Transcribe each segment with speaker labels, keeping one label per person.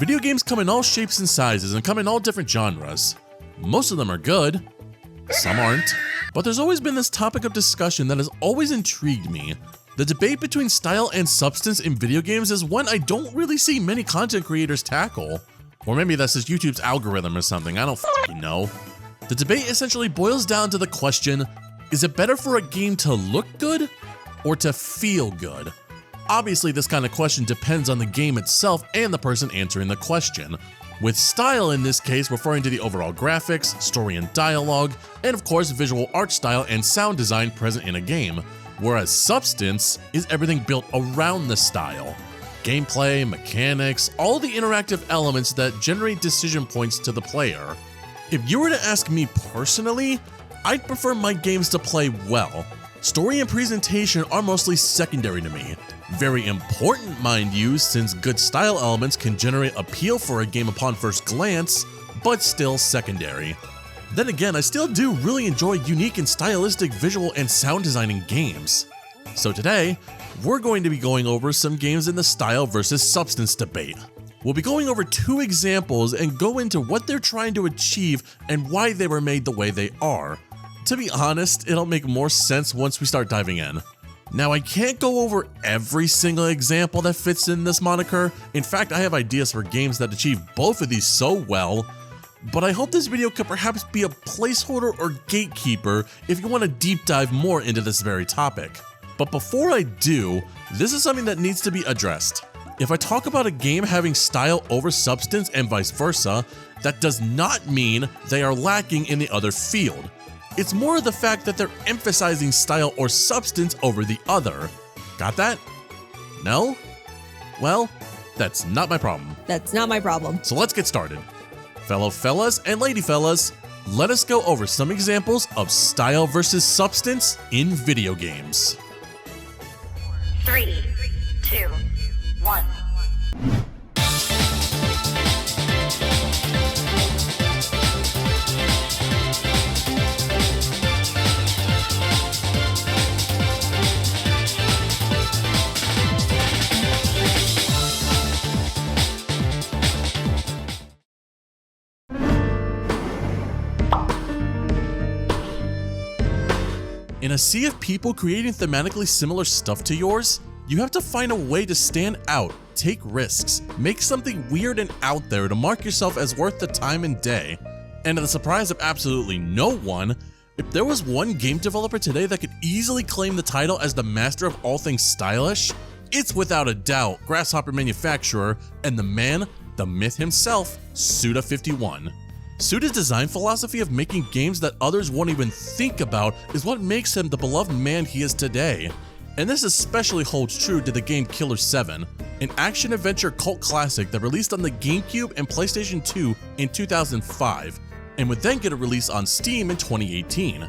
Speaker 1: Video games come in all shapes and sizes and come in all different genres. Most of them are good, some aren't. But there's always been this topic of discussion that has always intrigued me. The debate between style and substance in video games is one I don't really see many content creators tackle. Or maybe that's just YouTube's algorithm or something, I don't f***ing know. The debate essentially boils down to the question, is it better for a game to look good or to feel good? Obviously, this kind of question depends on the game itself and the person answering the question, with style in this case referring to the overall graphics, story and dialogue, and of course visual art style and sound design present in a game, whereas substance is everything built around the style. Gameplay, mechanics, all the interactive elements that generate decision points to the player. If you were to ask me personally, I'd prefer my games to play well. Story and presentation are mostly secondary to me. Very important, mind you, since good style elements can generate appeal for a game upon first glance, but still secondary. Then again, I still do really enjoy unique and stylistic visual and sound design in games. So today, we're going to be going over some games in the style versus substance debate. We'll be going over 2 examples and go into what they're trying to achieve and why they were made the way they are. To be honest, it'll make more sense once we start diving in. Now, I can't go over every single example that fits in this moniker. In fact, I have ideas for games that achieve both of these so well, but I hope this video could perhaps be a placeholder or gatekeeper if you want to deep dive more into this very topic. But before I do, this is something that needs to be addressed. If I talk about a game having style over substance and vice versa, that does not mean they are lacking in the other field. It's more the fact that they're emphasizing style or substance over the other. Got that? No? Well, that's not my problem.
Speaker 2: That's not my problem.
Speaker 1: So let's get started. Fellow fellas and lady fellas, let us go over some examples of style versus substance in video games.
Speaker 3: 3, 2, 1.
Speaker 1: In a sea of people creating thematically similar stuff to yours, you have to find a way to stand out, take risks, make something weird and out there to mark yourself as worth the time and day. And to the surprise of absolutely no one, if there was one game developer today that could easily claim the title as the master of all things stylish, it's without a doubt Grasshopper manufacturer and the man, the myth himself, Suda51. Suda's design philosophy of making games that others won't even think about is what makes him the beloved man he is today. And this especially holds true to the game Killer 7, an action-adventure cult classic that released on the GameCube and PlayStation 2 in 2005, and would then get a release on Steam in 2018.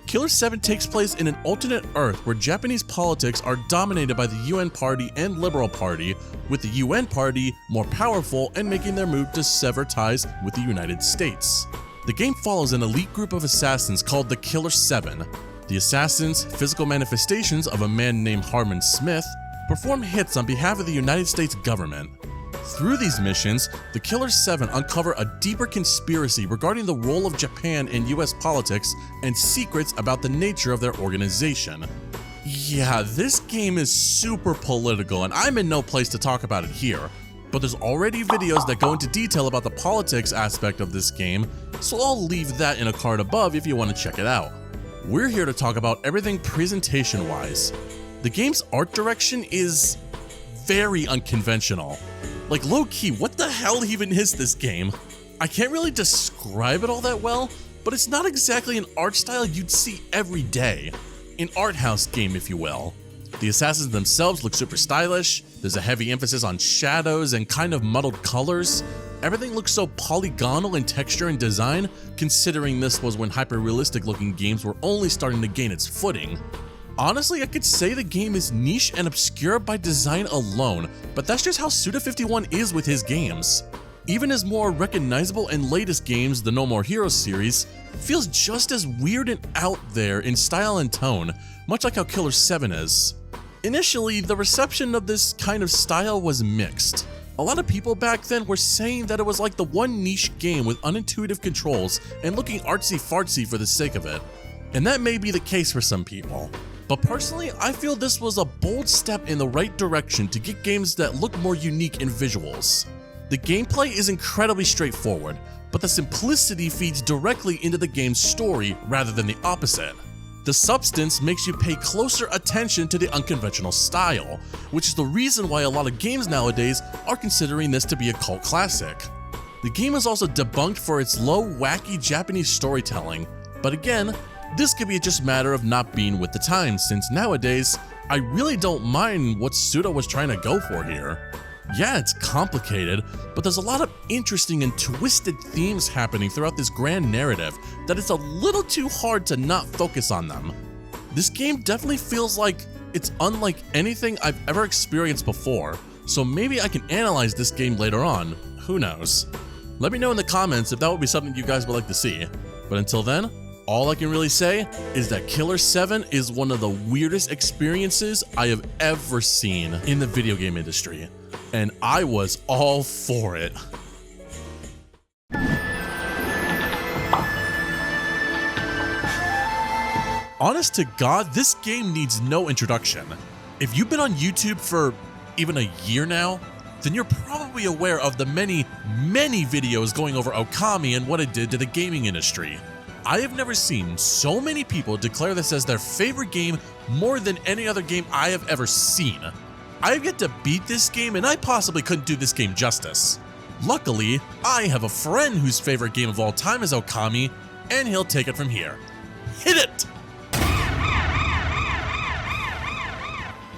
Speaker 1: Killer 7 takes place in an alternate Earth where Japanese politics are dominated by the UN Party and Liberal Party, with the UN Party more powerful and making their move to sever ties with the United States. The game follows an elite group of assassins called the Killer 7. The assassins, physical manifestations of a man named Harmon Smith, perform hits on behalf of the United States government. Through these missions, the Killer 7 uncover a deeper conspiracy regarding the role of Japan in US politics and secrets about the nature of their organization. Yeah, this game is super political and I'm in no place to talk about it here, but there's already videos that go into detail about the politics aspect of this game, so I'll leave that in a card above if you want to check it out. We're here to talk about everything presentation-wise. The game's art direction is very unconventional. Like, low-key, what the hell even is this game? I can't really describe it all that well, but it's not exactly an art style you'd see every day. An art house game, if you will. The assassins themselves look super stylish, there's a heavy emphasis on shadows and kind of muddled colors. Everything looks so polygonal in texture and design, considering this was when hyper-realistic looking games were only starting to gain its footing. Honestly, I could say the game is niche and obscure by design alone, but that's just how Suda51 is with his games. Even his more recognizable and latest games, the No More Heroes series, feels just as weird and out there in style and tone, much like how Killer 7 is. Initially, the reception of this kind of style was mixed. A lot of people back then were saying that it was like the one niche game with unintuitive controls and looking artsy-fartsy for the sake of it. And that may be the case for some people. But personally, I feel this was a bold step in the right direction to get games that look more unique in visuals. The gameplay is incredibly straightforward, but the simplicity feeds directly into the game's story rather than the opposite. The substance makes you pay closer attention to the unconventional style, which is the reason why a lot of games nowadays are considering this to be a cult classic. The game is also debunked for its low, wacky Japanese storytelling, but again, this could be just a matter of not being with the times, since nowadays, I really don't mind what Suda was trying to go for here. Yeah, it's complicated, but there's a lot of interesting and twisted themes happening throughout this grand narrative that it's a little too hard to not focus on them. This game definitely feels like it's unlike anything I've ever experienced before, so maybe I can analyze this game later on, who knows. Let me know in the comments if that would be something you guys would like to see, but until then, all I can really say is that Killer 7 is one of the weirdest experiences I have ever seen in the video game industry, and I was all for it. Honest to God, this game needs no introduction. If you've been on YouTube for even a year now, then you're probably aware of the many videos going over Okami and what it did to the gaming industry. I have never seen so many people declare this as their favorite game more than any other game I have ever seen. I have yet to beat this game, and I possibly couldn't do this game justice. Luckily, I have a friend whose favorite game of all time is Okami, and he'll take it from here. Hit it!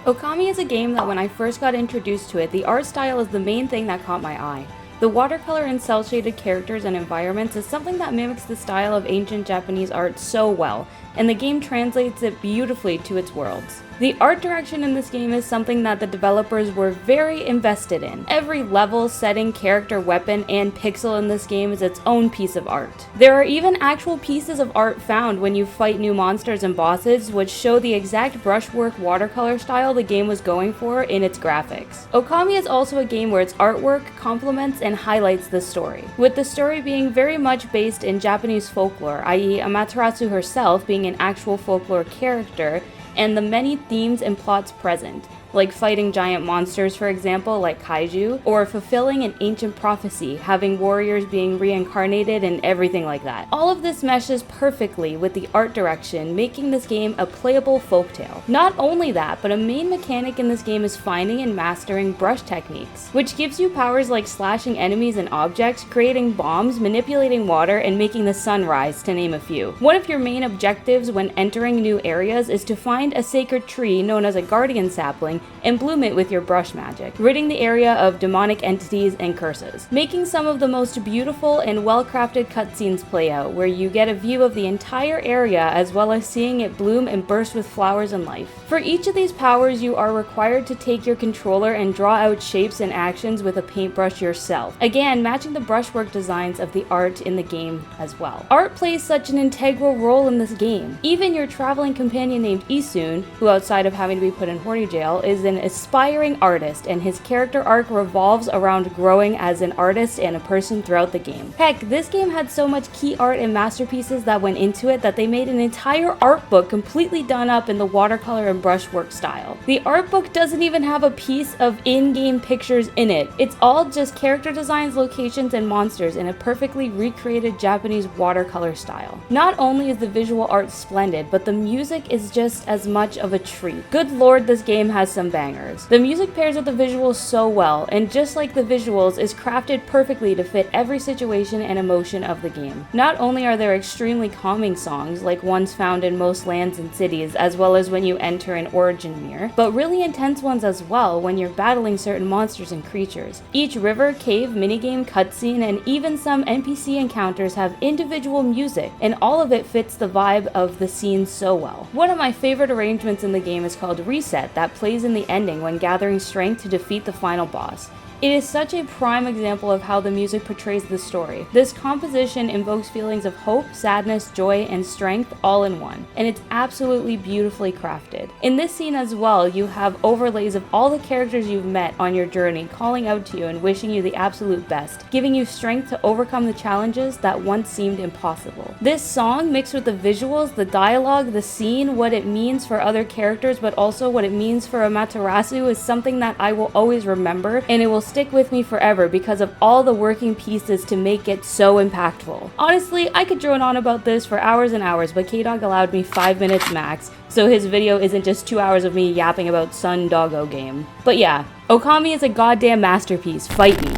Speaker 2: Okami is a game that when I first got introduced to it, the art style is the main thing that caught my eye. The watercolor and cel-shaded characters and environments is something that mimics the style of ancient Japanese art so well, and the game translates it beautifully to its worlds. The art direction in this game is something that the developers were very invested in. Every level, setting, character, weapon, and pixel in this game is its own piece of art. There are even actual pieces of art found when you fight new monsters and bosses, which show the exact brushwork watercolor style the game was going for in its graphics. Okami is also a game where its artwork complements and highlights the story, with the story being very much based in Japanese folklore, i.e. Amaterasu herself being an actual folklore character, and the many themes and plots present, like fighting giant monsters, for example, like kaiju, or fulfilling an ancient prophecy, having warriors being reincarnated and everything like that. All of this meshes perfectly with the art direction, making this game a playable folktale. Not only that, but a main mechanic in this game is finding and mastering brush techniques, which gives you powers like slashing enemies and objects, creating bombs, manipulating water, and making the sun rise, to name a few. One of your main objectives when entering new areas is to find a sacred tree known as a guardian sapling and bloom it with your brush magic, ridding the area of demonic entities and curses, making some of the most beautiful and well-crafted cutscenes play out, where you get a view of the entire area as well as seeing it bloom and burst with flowers and life. For each of these powers, you are required to take your controller and draw out shapes and actions with a paintbrush yourself, again matching the brushwork designs of the art in the game as well. Art plays such an integral role in this game. Even your traveling companion named Isun, who outside of having to be put in Hori jail, is an aspiring artist, and his character arc revolves around growing as an artist and a person throughout the game. Heck, this game had so much key art and masterpieces that went into it that they made an entire art book completely done up in the watercolor and brushwork style. The art book doesn't even have a piece of in-game pictures in it. It's all just character designs, locations, and monsters in a perfectly recreated Japanese watercolor style. Not only is the visual art splendid, but the music is just as much of a treat. Good lord, this game has some bangers. The music pairs with the visuals so well, and just like the visuals, is crafted perfectly to fit every situation and emotion of the game. Not only are there extremely calming songs, like ones found in most lands and cities, as well as when you enter an origin mirror, but really intense ones as well when you're battling certain monsters and creatures. Each river, cave, minigame, cutscene, and even some NPC encounters have individual music, and all of it fits the vibe of the scene so well. One of my favorite arrangements in the game is called Reset, that plays in the ending when gathering strength to defeat the final boss. It is such a prime example of how the music portrays the story. This composition invokes feelings of hope, sadness, joy, and strength all in one, and it's absolutely beautifully crafted. In this scene as well, you have overlays of all the characters you've met on your journey calling out to you and wishing you the absolute best, giving you strength to overcome the challenges that once seemed impossible. This song, mixed with the visuals, the dialogue, the scene, what it means for other characters, but also what it means for Amaterasu, is something that I will always remember, and it will stick with me forever because of all the working pieces to make it so impactful. Honestly, I could drone on about this for hours and hours, but K-Dog allowed me 5 minutes max, so his video isn't just 2 hours of me yapping about Sun Doggo game. But yeah, Okami is a goddamn masterpiece, fight me.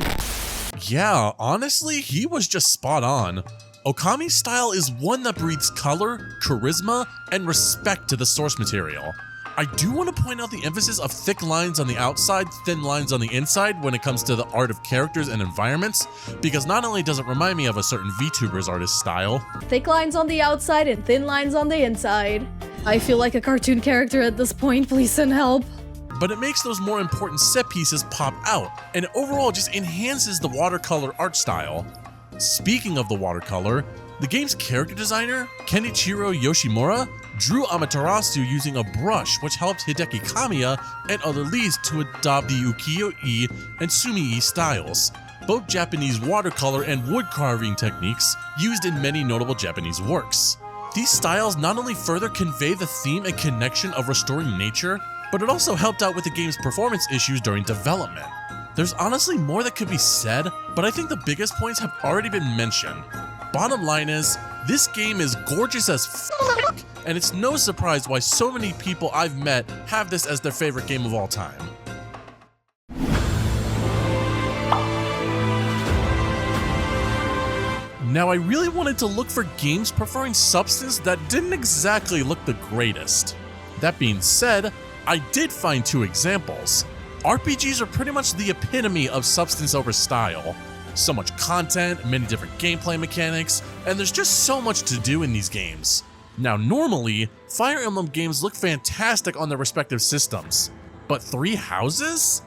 Speaker 1: Yeah, honestly, he was just spot on. Okami's style is one that breeds color, charisma, and respect to the source material. I do want to point out the emphasis of thick lines on the outside, thin lines on the inside when it comes to the art of characters and environments, because not only does it remind me of a certain VTuber's artist style,
Speaker 4: Thick lines on the outside and thin lines on the inside. I feel like a cartoon character at this point, please send help.
Speaker 1: but it makes those more important set pieces pop out, and it overall just enhances the watercolor art style. Speaking of the watercolor, the game's character designer, Kenichiro Yoshimura, drew Amaterasu using a brush, which helped Hideki Kamiya and other leads to adopt the ukiyo-e and sumi-e styles, both Japanese watercolor and wood carving techniques used in many notable Japanese works. These styles not only further convey the theme and connection of restoring nature, but it also helped out with the game's performance issues during development. There's honestly more that could be said, but I think the biggest points have already been mentioned. Bottom line is, this game is gorgeous as fuck, and it's no surprise why so many people I've met have this as their favorite game of all time. Now, I really wanted to look for games preferring substance that didn't exactly look the greatest. That being said, I did find two examples. RPGs are pretty much the epitome of substance over style. So much content, many different gameplay mechanics, and there's just so much to do in these games. Now, normally, Fire Emblem games look fantastic on their respective systems, but Three Houses?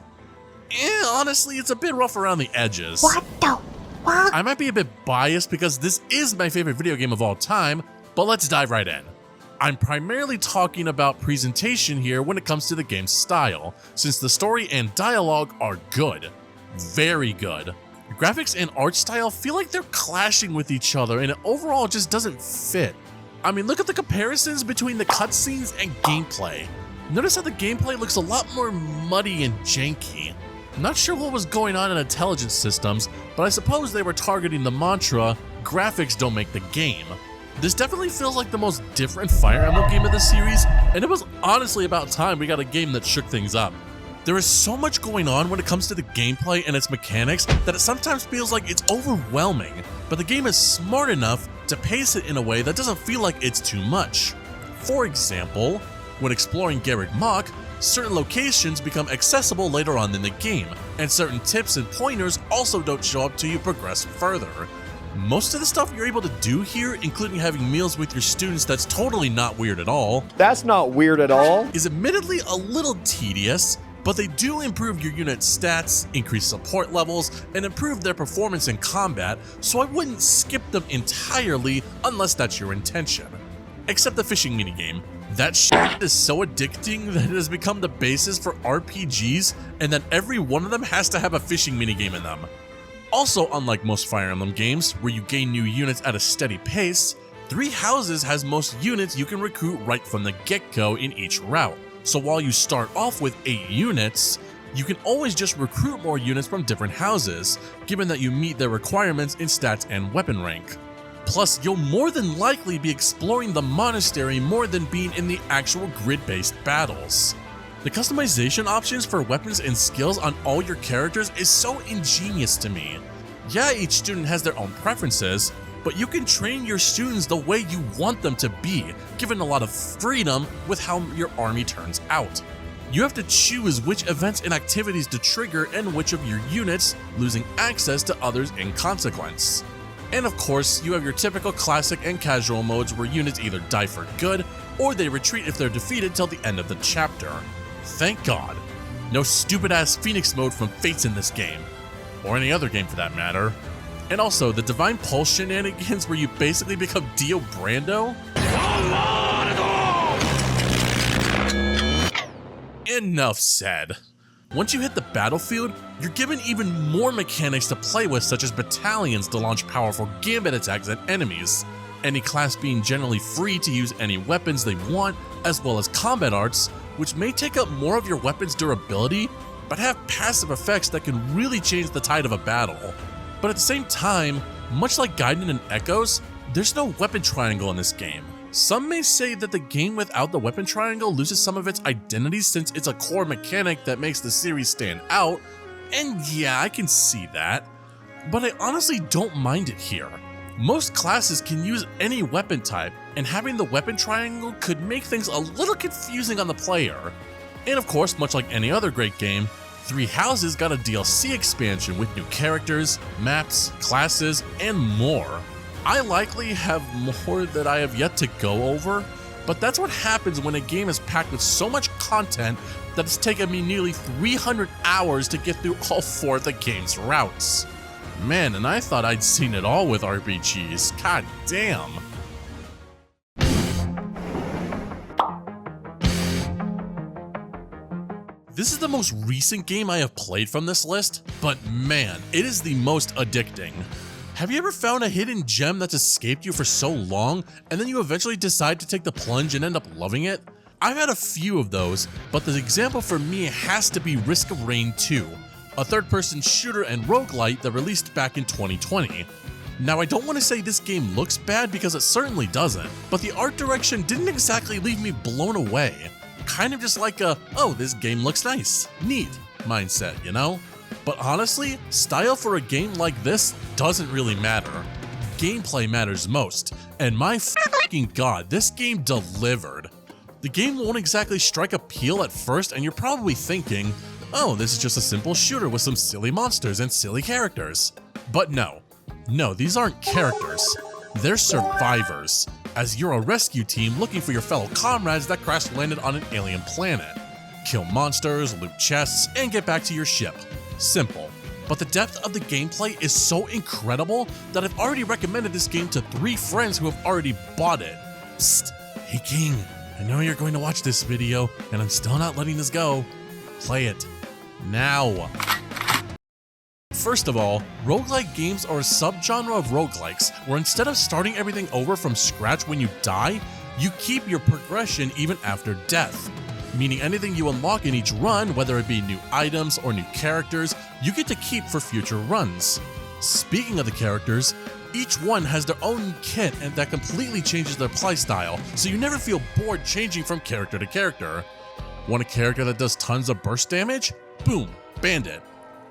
Speaker 1: Honestly, it's a bit rough around the edges.
Speaker 3: What the fuck?
Speaker 1: I might be a bit biased because this is my favorite video game of all time, but let's dive right in. I'm primarily talking about presentation here when it comes to the game's style, since the story and dialogue are good. Very good. Graphics and art style feel like they're clashing with each other and it overall just doesn't fit. I mean, look at the comparisons between the cutscenes and gameplay. Notice how the gameplay looks a lot more muddy and janky. I'm not sure what was going on in Intelligence Systems, but I suppose they were targeting the mantra, graphics don't make the game. This definitely feels like the most different Fire Emblem game of the series, and it was honestly about time we got a game that shook things up. There is so much going on when it comes to the gameplay and its mechanics that it sometimes feels like it's overwhelming, but the game is smart enough to pace it in a way that doesn't feel like it's too much. For example, when exploring Garreg Mach, certain locations become accessible later on in the game, and certain tips and pointers also don't show up till you progress further. Most of the stuff you're able to do here, including having meals with your students that's totally not weird at all,
Speaker 5: That's not weird at all.
Speaker 1: is admittedly a little tedious, but they do improve your unit's stats, increase support levels, and improve their performance in combat, so I wouldn't skip them entirely unless that's your intention. Except the fishing minigame. That shit is so addicting that it has become the basis for RPGs, and that every one of them has to have a fishing minigame in them. Also, unlike most Fire Emblem games, where you gain new units at a steady pace, Three Houses has most units you can recruit right from the get-go in each route. So while you start off with 8 units, you can always just recruit more units from different houses, given that you meet their requirements in stats and weapon rank. Plus, you'll more than likely be exploring the monastery more than being in the actual grid-based battles. The customization options for weapons and skills on all your characters is so ingenious to me. Yeah, each student has their own preferences, but you can train your students the way you want them to be, given a lot of freedom with how your army turns out. You have to choose which events and activities to trigger and which of your units, losing access to others in consequence. And of course, you have your typical classic and casual modes where units either die for good, or they retreat if they're defeated till the end of the chapter. Thank God. No stupid ass Phoenix mode from Fates in this game. Or any other game for that matter. And also, the Divine Pulse shenanigans where you basically become Dio Brando? Enough said. Once you hit the battlefield, you're given even more mechanics to play with, such as battalions to launch powerful gambit attacks at enemies, any class being generally free to use any weapons they want, as well as combat arts, which may take up more of your weapon's durability, but have passive effects that can really change the tide of a battle. But at the same time, much like Gaiden and Echoes, there's no weapon triangle in this game. Some may say that the game without the weapon triangle loses some of its identity since it's a core mechanic that makes the series stand out, and yeah, I can see that. But I honestly don't mind it here. Most classes can use any weapon type, and having the weapon triangle could make things a little confusing on the player. And of course, much like any other great game, Three Houses got a DLC expansion with new characters, maps, classes, and more. I likely have more that I have yet to go over, but that's what happens when a game is packed with so much content that it's taken me nearly 300 hours to get through all 4 of the game's routes. Man, and I thought I'd seen it all with RPGs, god damn. This is the most recent game I have played from this list, but man, it is the most addicting. Have you ever found a hidden gem that's escaped you for so long, and then you eventually decide to take the plunge and end up loving it? I've had a few of those, but the example for me has to be Risk of Rain 2, a third-person shooter and roguelite that released back in 2020. Now, I don't want to say this game looks bad because it certainly doesn't, but the art direction didn't exactly leave me blown away. Kind of just like a, oh, this game looks nice, neat mindset, you know? But honestly, style for a game like this doesn't really matter. Gameplay matters most, and my fucking god, this game delivered. The game won't exactly strike appeal at first, and you're probably thinking, oh, this is just a simple shooter with some silly monsters and silly characters. But no, these aren't characters. They're survivors, as you're a rescue team looking for your fellow comrades that crash-landed on an alien planet. Kill monsters, loot chests, and get back to your ship. Simple. But the depth of the gameplay is so incredible that I've already recommended this game to 3 friends who have already bought it. Psst, hey King, I know you're going to watch this video, and I'm still not letting this go. Play it. Now. First of all, roguelike games are a subgenre of roguelikes, where instead of starting everything over from scratch when you die, you keep your progression even after death. Meaning anything you unlock in each run, whether it be new items or new characters, you get to keep for future runs. Speaking of the characters, each one has their own kit and that completely changes their playstyle, so you never feel bored changing from character to character. Want a character that does tons of burst damage? Boom, Bandit.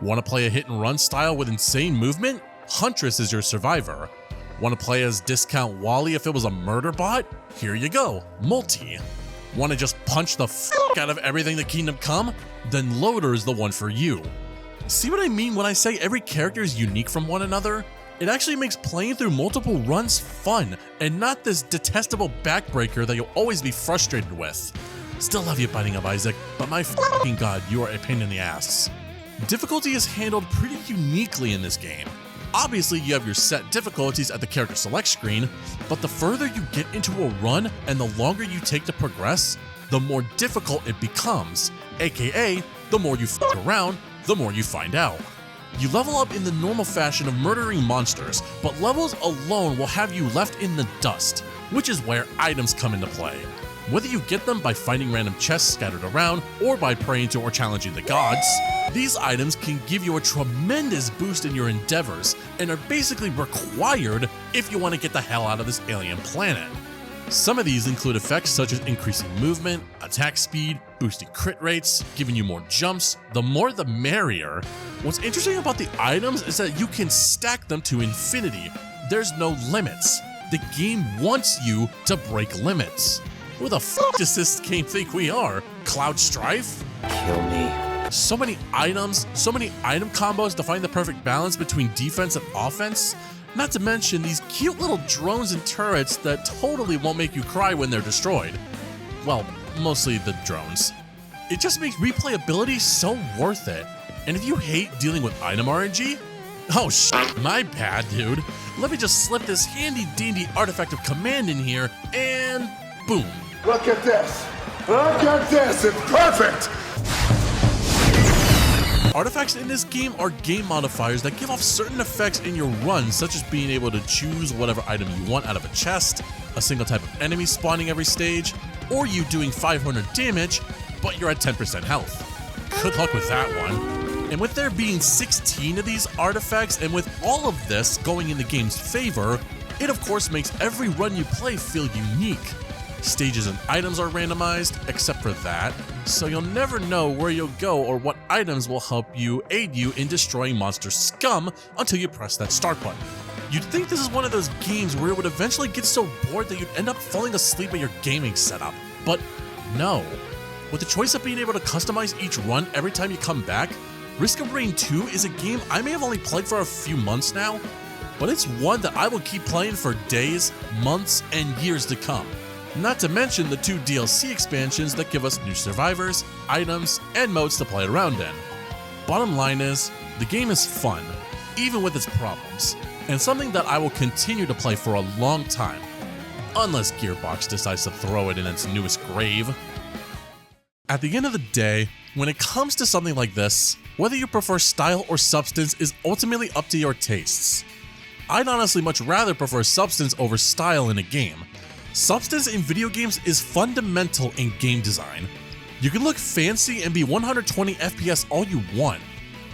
Speaker 1: Want to play a hit and run style with insane movement? Huntress is your survivor. Want to play as Discount Wally if it was a murder bot? Here you go, Multi. Want to just punch the fuck out of everything the Kingdom Come? Then Loader is the one for you. See what I mean when I say every character is unique from one another? It actually makes playing through multiple runs fun, and not this detestable backbreaker that you'll always be frustrated with. Still love you, Binding of Isaac, but my fucking god, you are a pain in the ass. Difficulty is handled pretty uniquely in this game. Obviously, you have your set difficulties at the character select screen, but the further you get into a run and the longer you take to progress, the more difficult it becomes, aka, the more you fuck around, the more you find out. You level up in the normal fashion of murdering monsters, but levels alone will have you left in the dust, which is where items come into play. Whether you get them by finding random chests scattered around or by praying to or challenging the gods, these items can give you a tremendous boost in your endeavors and are basically required if you want to get the hell out of this alien planet. Some of these include effects such as increasing movement, attack speed, boosting crit rates, giving you more jumps. The more the merrier. What's interesting about the items is that you can stack them to infinity. There's no limits. The game wants you to break limits. Who the f does this game think we are? Cloud Strife?
Speaker 5: Kill me.
Speaker 1: So many items, so many item combos to find the perfect balance between defense and offense. Not to mention these cute little drones and turrets that totally won't make you cry when they're destroyed. Well, mostly the drones. It just makes replayability so worth it. And if you hate dealing with item RNG, oh my bad, dude. Let me just slip this handy dandy artifact of command in here and boom.
Speaker 5: Look at this. Look at this. It's perfect.
Speaker 1: Artifacts in this game are game modifiers that give off certain effects in your run, such as being able to choose whatever item you want out of a chest, a single type of enemy spawning every stage, or you doing 500 damage, but you're at 10% health. Good luck with that one. And with there being 16 of these artifacts, and with all of this going in the game's favor, it of course makes every run you play feel unique. Stages and items are randomized, except for that, so you'll never know where you'll go or what items will help you aid you in destroying monster scum until you press that start button. You'd think this is one of those games where it would eventually get so bored that you'd end up falling asleep at your gaming setup, but no. With the choice of being able to customize each run every time you come back, Risk of Rain 2 is a game I may have only played for a few months now, but it's one that I will keep playing for days, months, and years to come. Not to mention the 2 DLC expansions that give us new survivors, items, and modes to play around in. Bottom line is, the game is fun, even with its problems, and something that I will continue to play for a long time, unless Gearbox decides to throw it in its newest grave. At the end of the day, when it comes to something like this, whether you prefer style or substance is ultimately up to your tastes. I'd honestly much rather prefer substance over style in a game. Substance in video games is fundamental in game design. You can look fancy and be 120 FPS all you want,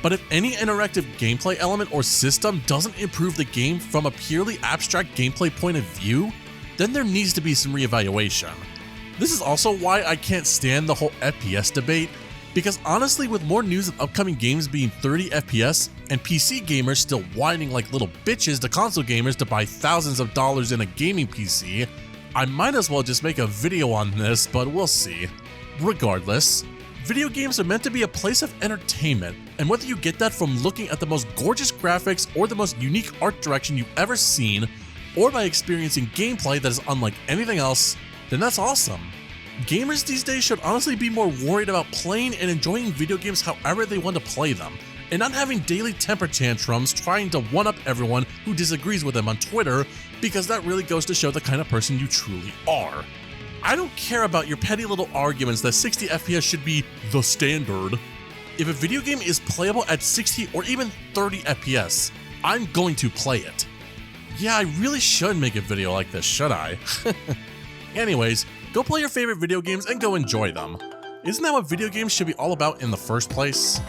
Speaker 1: but if any interactive gameplay element or system doesn't improve the game from a purely abstract gameplay point of view, then there needs to be some reevaluation. This is also why I can't stand the whole FPS debate, because honestly, with more news of upcoming games being 30 FPS and PC gamers still whining like little bitches to console gamers to buy thousands of dollars in a gaming PC, I might as well just make a video on this, but we'll see. Regardless, video games are meant to be a place of entertainment, and whether you get that from looking at the most gorgeous graphics or the most unique art direction you've ever seen, or by experiencing gameplay that is unlike anything else, then that's awesome. Gamers these days should honestly be more worried about playing and enjoying video games however they want to play them, and not having daily temper tantrums trying to one-up everyone who disagrees with them on Twitter, because that really goes to show the kind of person you truly are. I don't care about your petty little arguments that 60 FPS should be the standard. If a video game is playable at 60 or even 30 FPS, I'm going to play it. Yeah, I really should make a video like this, should I? Anyways, go play your favorite video games and go enjoy them. Isn't that what video games should be all about in the first place?